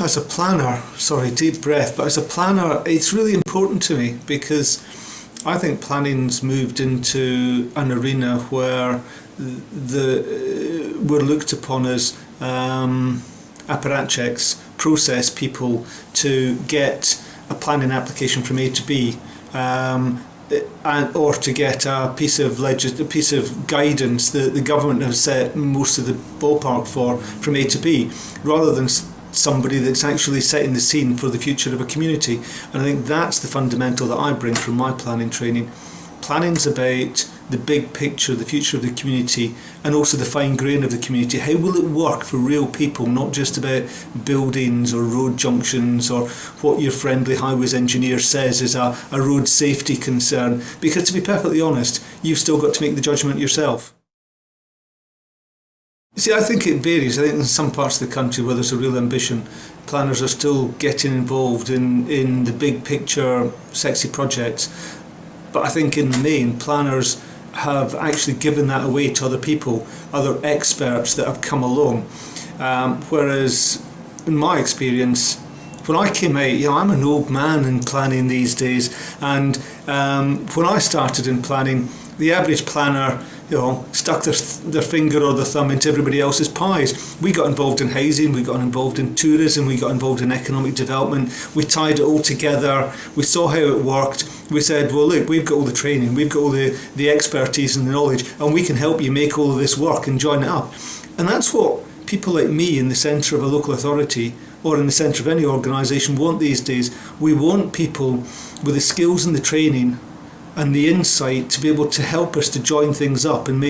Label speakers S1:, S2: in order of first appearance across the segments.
S1: as a planner, sorry, deep breath, but as a planner, it's really important to me because I think planning's moved into an arena where we're looked upon as apparatchiks, process people to get a planning application from A to B, or to get a piece of guidance that the government has set most of the ballpark for from A to B, rather than somebody that's actually setting the scene for the future of a community. And I think that's the fundamental that I bring from my planning training. Planning's about the big picture, the future of the community, and also the fine grain of the community. How will it work for real people, not just about buildings or road junctions or what your friendly highways engineer says is a road safety concern? Because to be perfectly honest, you've still got to make the judgment yourself. See, I think it varies. I think in some parts of the country where there's a real ambition, planners are still getting involved in the big picture, sexy projects. But I think in the main, planners have actually given that away to other people, other experts that have come along. Whereas, in my experience, when I came out, I'm an old man in planning these days, and when I started in planning, the average planner stuck their finger or their thumb into everybody else's pies. We got involved in housing, we got involved in tourism, we got involved in economic development, we tied it all together, we saw how it worked, we said, well look, we've got all the training, we've got all the expertise and the knowledge, and we can help you make all of this work and join it up. And that's what people like me in the centre of a local authority or in the centre of any organisation want these days. We want people with the skills and the training and the insight to be able to help us to join things up and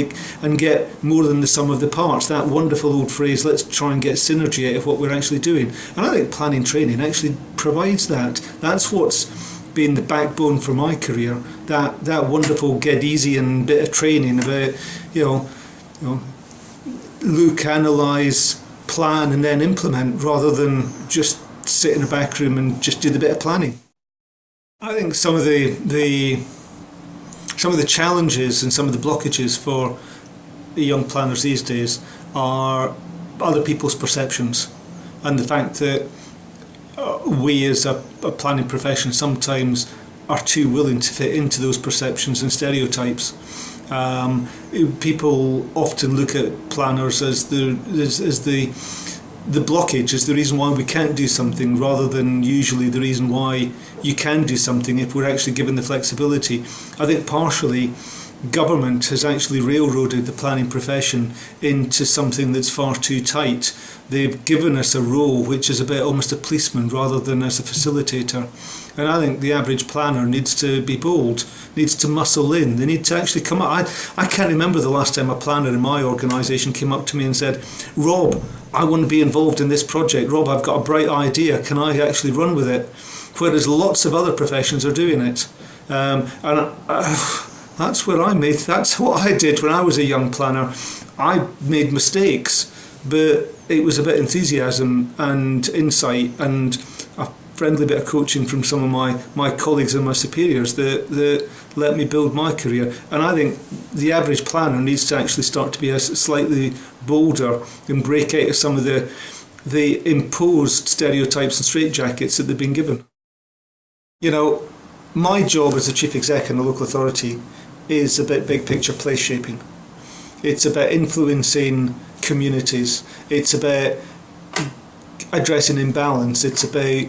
S1: get more than the sum of the parts. That wonderful old phrase, let's try and get synergy out of what we're actually doing. And I think planning training actually provides that. That's what's been the backbone for my career. That wonderful Gedesian bit of training about, look, analyse, plan and then implement, rather than just sit in a back room and just do the bit of planning. I think some of the challenges and some of the blockages for the young planners these days are other people's perceptions, and the fact that we as a planning profession sometimes are too willing to fit into those perceptions and stereotypes. People often look at planners as the blockage, as the reason why we can't do something, rather than usually the reason why you can do something if we're actually given the flexibility. I think partially government has actually railroaded the planning profession into something that's far too tight. They've given us a role which is about almost a policeman rather than as a facilitator. And I think the average planner needs to be bold, needs to muscle in. They need to actually come up. I can't remember the last time a planner in my organisation came up to me and said, Rob, I want to be involved in this project. Rob, I've got a bright idea. Can I actually run with it? Whereas lots of other professions are doing it. That's what I did when I was a young planner. I made mistakes, but it was about enthusiasm and insight and a friendly bit of coaching from some of my colleagues and my superiors that let me build my career. And I think the average planner needs to actually start to be slightly bolder and break out of some of the imposed stereotypes and straitjackets that they've been given. My job as a chief exec in a local authority is about big picture place shaping. It's about influencing communities. It's about addressing imbalance. It's about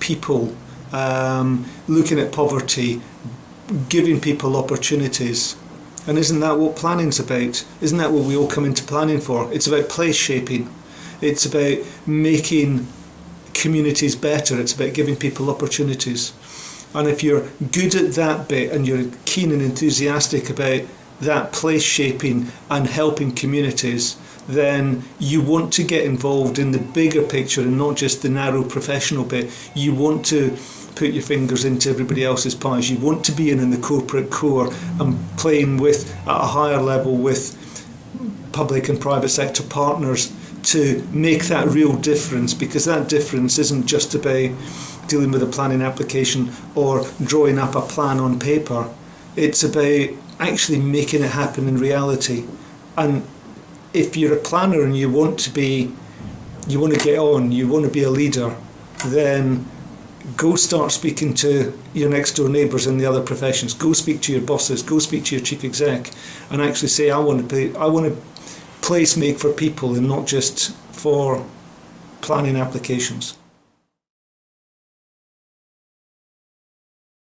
S1: people, looking at poverty, giving people opportunities. And isn't that what planning's about? Isn't that what we all come into planning for? It's about place shaping. It's about making communities better. It's about giving people opportunities. And if you're good at that bit and you're keen and enthusiastic about that place shaping and helping communities, then you want to get involved in the bigger picture and not just the narrow professional bit. You want to put your fingers into everybody else's pies. You want to be in the corporate core and playing with at a higher level with public and private sector partners to make that real difference, because that difference isn't just about dealing with a planning application or drawing up a plan on paper. It's about actually making it happen in reality. And if you're a planner and you want to be you want to get on, you want to be a leader, then go start speaking to your next door neighbours in the other professions. Go speak to your bosses. Go speak to your chief exec, and actually say, I want to place make for people and not just for planning applications.